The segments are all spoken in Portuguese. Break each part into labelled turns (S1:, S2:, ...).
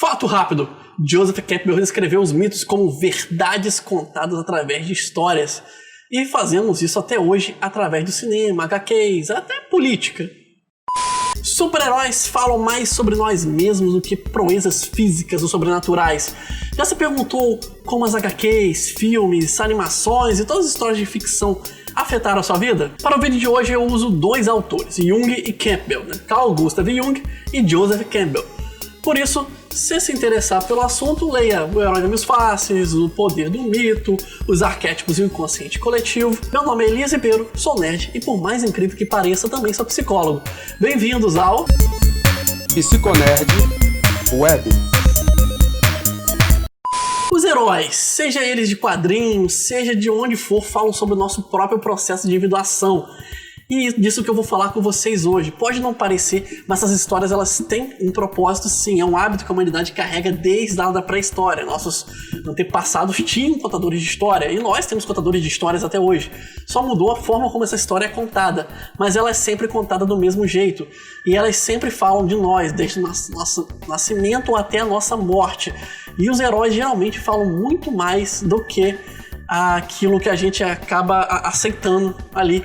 S1: Fato rápido: Joseph Campbell escreveu os mitos como verdades contadas através de histórias. E fazemos isso até hoje através do cinema, HQs, até política. Super-heróis falam mais sobre nós mesmos do que proezas físicas ou sobrenaturais. Já se perguntou como as HQs, filmes, animações e todas as histórias de ficção afetaram a sua vida? Para o vídeo de hoje eu uso dois autores, Jung e Campbell, Carl Gustav Jung e Joseph Campbell. Por isso, se se interessar pelo assunto, leia O Herói das Mil Faces, O Poder do Mito, Os Arquétipos e o Inconsciente Coletivo. Meu nome é Elias Ribeiro, sou nerd e, por mais incrível que pareça, também sou psicólogo. Bem-vindos ao
S2: Psiconerd Web.
S1: Os heróis, seja eles de quadrinhos, seja de onde for, falam sobre o nosso próprio processo de individuação. E disso que eu vou falar com vocês hoje. Pode não parecer, mas essas histórias elas têm um propósito sim, é um hábito que a humanidade carrega desde a da pré-história. Nossos antepassados tinham contadores de história e nós temos contadores de histórias até hoje. Só mudou a forma como essa história é contada, mas ela é sempre contada do mesmo jeito. E elas sempre falam de nós, desde o nosso nascimento até a nossa morte. E os heróis geralmente falam muito mais do que aquilo que a gente acaba aceitando ali.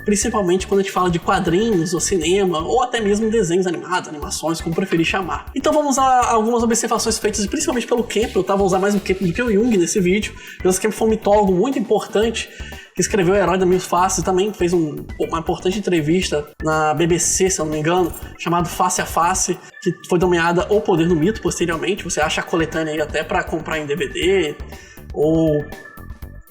S1: Principalmente quando a gente fala de quadrinhos ou cinema, ou até mesmo desenhos animados, animações, como preferir chamar. Então vamos a algumas observações feitas principalmente pelo Campbell. Vou usar mais o Campbell do que o Jung nesse vídeo. Joseph Campbell foi um mitólogo muito importante, que escreveu O Herói das Mil Faces, também fez uma importante entrevista na BBC, se eu não me engano, chamado Face a Face, que foi nomeada O Poder do Mito posteriormente. Você acha a coletânea aí até para comprar em DVD, ou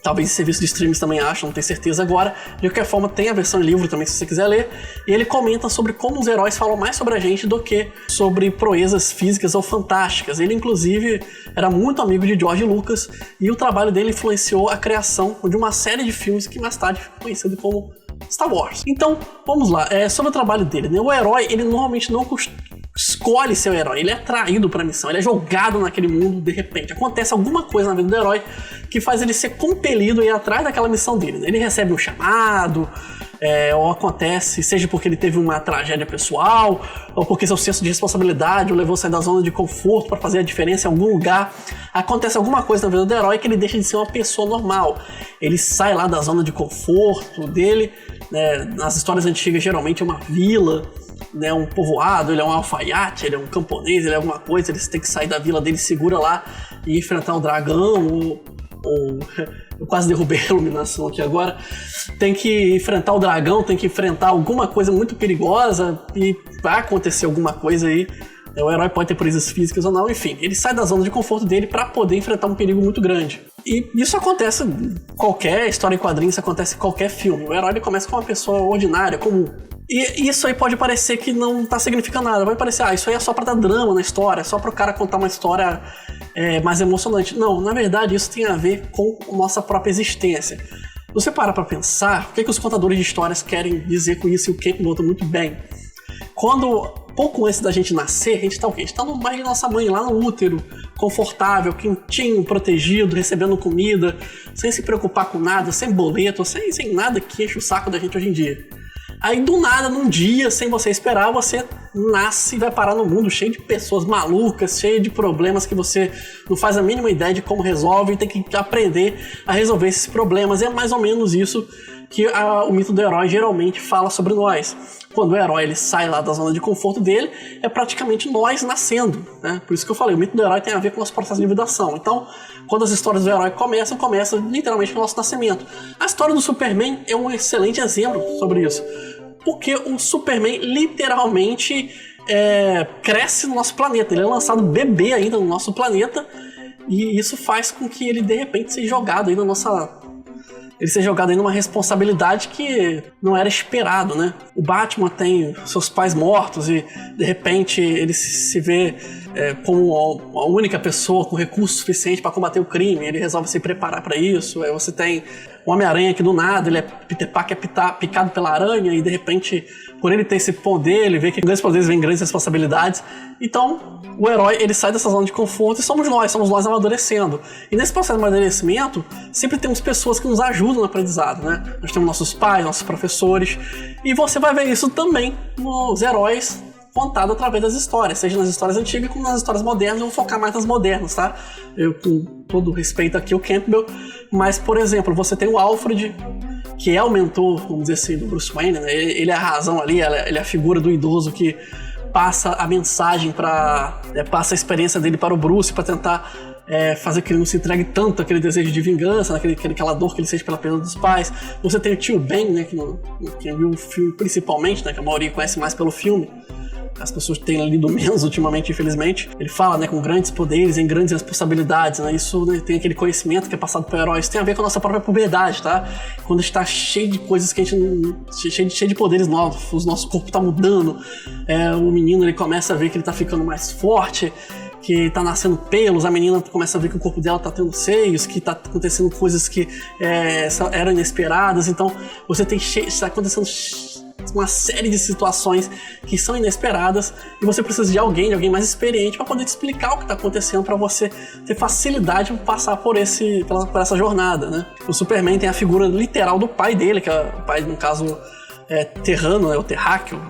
S1: talvez esse serviço de streams também acha, não tenho certeza agora. De qualquer forma, tem a versão em livro também, se você quiser ler. E ele comenta sobre como os heróis falam mais sobre a gente do que sobre proezas físicas ou fantásticas. Ele, inclusive, era muito amigo de George Lucas e o trabalho dele influenciou a criação de uma série de filmes que mais tarde foi conhecido como Star Wars. Então, vamos lá. Sobre o trabalho dele, O herói, ele normalmente não escolhe ser o herói, ele é atraído para a missão, ele é jogado naquele mundo de repente. Acontece alguma coisa na vida do herói que faz ele ser compelido a ir atrás daquela missão dele. Ele recebe um chamado, ou acontece, seja porque ele teve uma tragédia pessoal, ou porque seu senso de responsabilidade o levou a sair da zona de conforto para fazer a diferença em algum lugar. Acontece alguma coisa na vida do herói que ele deixa de ser uma pessoa normal. Ele sai lá da zona de conforto dele, nas histórias antigas geralmente é uma vila, um povoado, ele é um alfaiate, ele é um camponês, ele é alguma coisa, ele tem que sair da vila dele, segura lá e enfrentar um dragão, ou eu quase derrubei a iluminação aqui agora, tem que enfrentar o dragão, tem que enfrentar alguma coisa muito perigosa e vai acontecer alguma coisa aí. O herói pode ter proezas físicas ou não, enfim, ele sai da zona de conforto dele para poder enfrentar um perigo muito grande. E isso acontece em qualquer história em quadrinhos, isso acontece em qualquer filme. O herói ele começa com uma pessoa ordinária, comum. E isso aí pode parecer que não tá significando nada. Vai parecer, isso aí é só pra dar drama na história, é só pro cara contar uma história mais emocionante. Não, na verdade isso tem a ver com a nossa própria existência. Você para pra pensar, o que os contadores de histórias querem dizer com isso, e o Campbell nota muito bem. Quando, pouco antes da gente nascer, a gente tá o quê? A gente tá no barriga da nossa mãe, lá no útero, confortável, quentinho, protegido, recebendo comida, sem se preocupar com nada, sem boleto, sem nada que enche o saco da gente hoje em dia. Aí do nada, num dia, sem você esperar, você nasce e vai parar no mundo cheio de pessoas malucas, cheio de problemas que você não faz a mínima ideia de como resolve e tem que aprender a resolver esses problemas. É mais ou menos isso que o mito do herói geralmente fala sobre nós. Quando o herói ele sai lá da zona de conforto dele, é praticamente nós nascendo, Por isso que eu falei, o mito do herói tem a ver com o nosso processo de individuação. Então, quando as histórias do herói começam literalmente com o nosso nascimento. A história do Superman é um excelente exemplo sobre isso. Porque o Superman literalmente cresce no nosso planeta. Ele é lançado bebê ainda no nosso planeta. E isso faz com que ele de repente seja jogado aí ele ser jogado aí numa responsabilidade que não era esperado, O Batman tem seus pais mortos e de repente ele se vê como a única pessoa com recurso suficiente para combater o crime. Ele resolve se preparar para isso. Aí você tem o Homem-Aranha que do nada ele é Peter Parker picado pela aranha e de repente, por ele ter esse poder, ele vê que com grandes poderes vem grandes responsabilidades. Então o herói ele sai dessa zona de conforto e somos nós amadurecendo. E nesse processo de amadurecimento sempre temos pessoas que nos ajudam no aprendizado, Nós temos nossos pais, nossos professores, e você vai ver isso também nos heróis contado através das histórias, seja nas histórias antigas como nas histórias modernas. Eu vou focar mais nas modernas, tá? Eu, com todo respeito aqui ao Campbell, mas, por exemplo, você tem o Alfred, que é o mentor, vamos dizer assim, do Bruce Wayne, né? Ele é a razão ali, ele é a figura do idoso que passa a mensagem passa a experiência dele para o Bruce, para tentar fazer que ele não se entregue tanto àquele desejo de vingança, aquela dor que ele sente pela perda dos pais. Você tem o tio Ben, né, que viu o filme principalmente, né, que a maioria conhece mais pelo filme. As pessoas têm lido menos ultimamente, infelizmente. Ele fala, né, com grandes poderes em grandes responsabilidades, né? Isso, né, tem aquele conhecimento que é passado por heróis. Isso tem a ver com a nossa própria puberdade, tá? Quando a gente tá cheio de coisas que a gente não... cheio de poderes novos, o nosso corpo tá mudando. O menino, ele começa a ver que ele tá ficando mais forte, que tá nascendo pelos, a menina começa a ver que o corpo dela tá tendo seios, que tá acontecendo coisas que eram inesperadas. Então, você tem está acontecendo uma série de situações que são inesperadas e você precisa de alguém mais experiente para poder te explicar o que está acontecendo, para você ter facilidade de passar por essa jornada, né? O Superman tem a figura literal do pai dele, que é o pai, no caso, terrano, o terráqueo,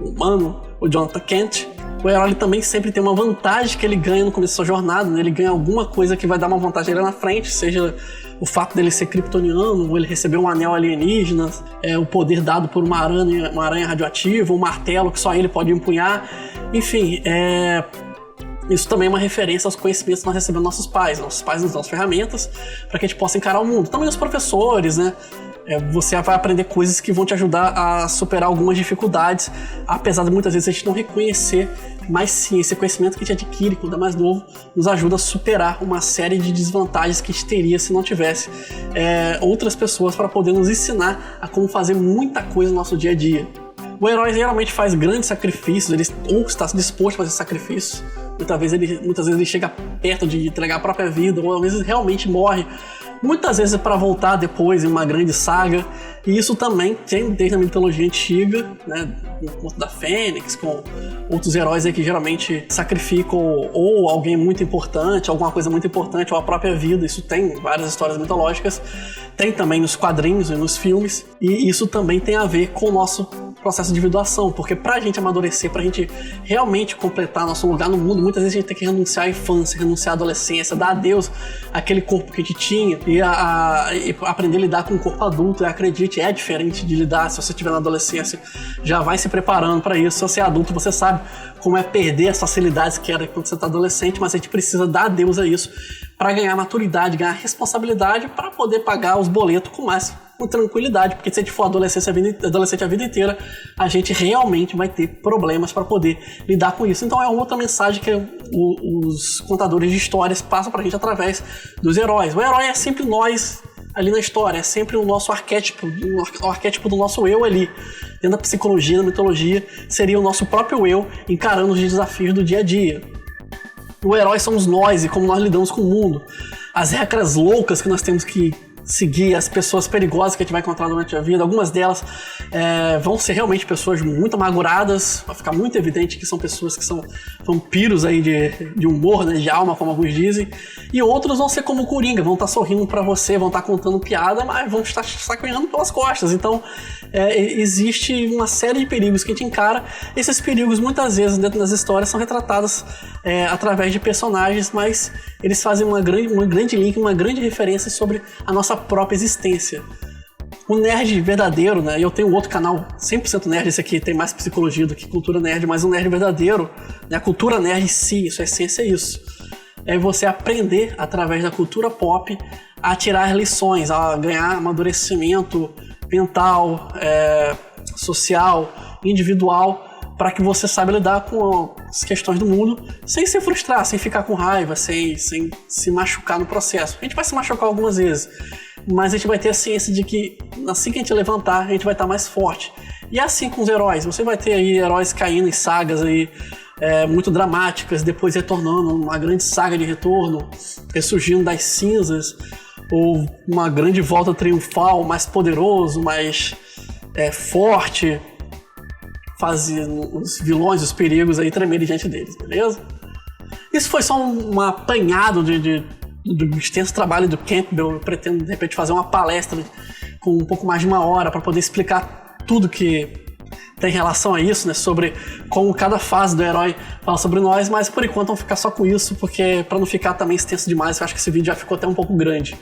S1: o humano, o Jonathan Kent. O herói também sempre tem uma vantagem que ele ganha no começo da sua jornada, né? Ele ganha alguma coisa que vai dar uma vantagem a ele na frente, seja o fato dele ser kryptoniano, ou ele receber um anel alienígena, o poder dado por uma aranha radioativa, um martelo que só ele pode empunhar. Enfim, isso também é uma referência aos conhecimentos que nós recebemos dos nossos pais. Nossos pais nos dão as ferramentas para que a gente possa encarar o mundo. Também os professores, né? Você vai aprender coisas que vão te ajudar a superar algumas dificuldades, apesar de muitas vezes a gente não reconhecer, mas sim, esse conhecimento que a gente adquire quando é mais novo nos ajuda a superar uma série de desvantagens que a gente teria se não tivesse outras pessoas para poder nos ensinar a como fazer muita coisa no nosso dia a dia. O herói geralmente faz grandes sacrifícios, ou está disposto a fazer sacrifícios. Muitas vezes ele chega perto de entregar a própria vida, ou às vezes realmente morre. Muitas vezes para voltar depois em uma grande saga. E isso também tem desde a mitologia antiga, né, com o conto da Fênix, com outros heróis aí que geralmente sacrificam ou alguém muito importante, alguma coisa muito importante, ou a própria vida. Isso tem em várias histórias mitológicas, tem também nos quadrinhos e nos filmes, e isso também tem a ver com o nosso processo de individuação, porque pra gente amadurecer, pra gente realmente completar nosso lugar no mundo, muitas vezes a gente tem que renunciar à infância, renunciar à adolescência, dar adeus àquele corpo que a gente tinha e aprender a lidar com o corpo adulto. E acredite, é diferente de lidar. Se você estiver na adolescência, já vai se preparando para isso. Se você é adulto, você sabe como é perder as facilidades que era quando você está adolescente, mas a gente precisa dar adeus a isso para ganhar maturidade, ganhar responsabilidade, para poder pagar os boletos com tranquilidade, porque se a gente for adolescente a vida inteira, a gente realmente vai ter problemas para poder lidar com isso. Então é outra mensagem que os contadores de histórias passam pra gente através dos heróis. O herói é sempre nós ali na história, é sempre o nosso arquétipo, o arquétipo do nosso eu ali. Dentro da psicologia, da mitologia, seria o nosso próprio eu encarando os desafios do dia a dia. O herói somos nós e como nós lidamos com o mundo. As regras loucas que nós temos que seguir, as pessoas perigosas que a gente vai encontrar durante a vida, algumas delas vão ser realmente pessoas muito amarguradas, vai ficar muito evidente que são pessoas que são vampiros aí de humor, né, de alma, como alguns dizem, e outros vão ser como o Coringa, vão estar sorrindo pra você, vão estar contando piada, mas vão estar sacaneando pelas costas. Então existe uma série de perigos que a gente encara. Esses perigos muitas vezes dentro das histórias são retratados através de personagens, mas eles fazem uma grande link, uma grande referência sobre a nossa própria existência. O nerd verdadeiro, né? Eu tenho outro canal 100% nerd, esse aqui tem mais psicologia do que cultura nerd, mas o nerd verdadeiro, né? A cultura nerd em si, sua essência é isso. É você aprender através da cultura pop a tirar lições, a ganhar amadurecimento mental, social, individual, para que você saiba lidar com as questões do mundo sem se frustrar, sem ficar com raiva, sem se machucar no processo. A gente vai se machucar algumas vezes, mas a gente vai ter a ciência de que assim que a gente levantar, a gente vai estar mais forte. E é assim com os heróis. Você vai ter aí heróis caindo em sagas aí, muito dramáticas, depois retornando, uma grande saga de retorno, ressurgindo das cinzas, ou uma grande volta triunfal, mais poderoso, mais forte, fazendo os vilões, os perigos aí tremerem diante deles, beleza? Isso foi só um apanhado do extenso trabalho do Campbell. Eu pretendo, de repente, fazer uma palestra com um pouco mais de 1 hora para poder explicar tudo que tem relação a isso, né? Sobre como cada fase do herói fala sobre nós, mas por enquanto vamos ficar só com isso, porque para não ficar também extenso demais, eu acho que esse vídeo já ficou até um pouco grande.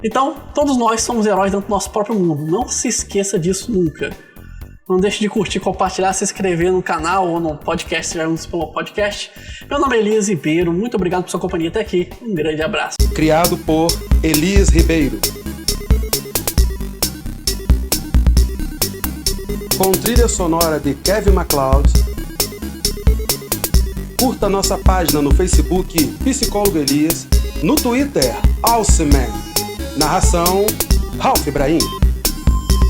S1: Então, todos nós somos heróis dentro do nosso próprio mundo. Não se esqueça disso nunca. Não deixe de curtir, compartilhar, se inscrever no canal ou no podcast, se estiver ouvindo pelo podcast. Meu nome é Elias Ribeiro, muito obrigado por sua companhia até aqui. Um grande abraço.
S2: Criado por Elias Ribeiro. Com trilha sonora de Kevin MacLeod. Curta nossa página no Facebook Psicólogo Elias, no Twitter Alceman. Narração Ralph Ibrahim.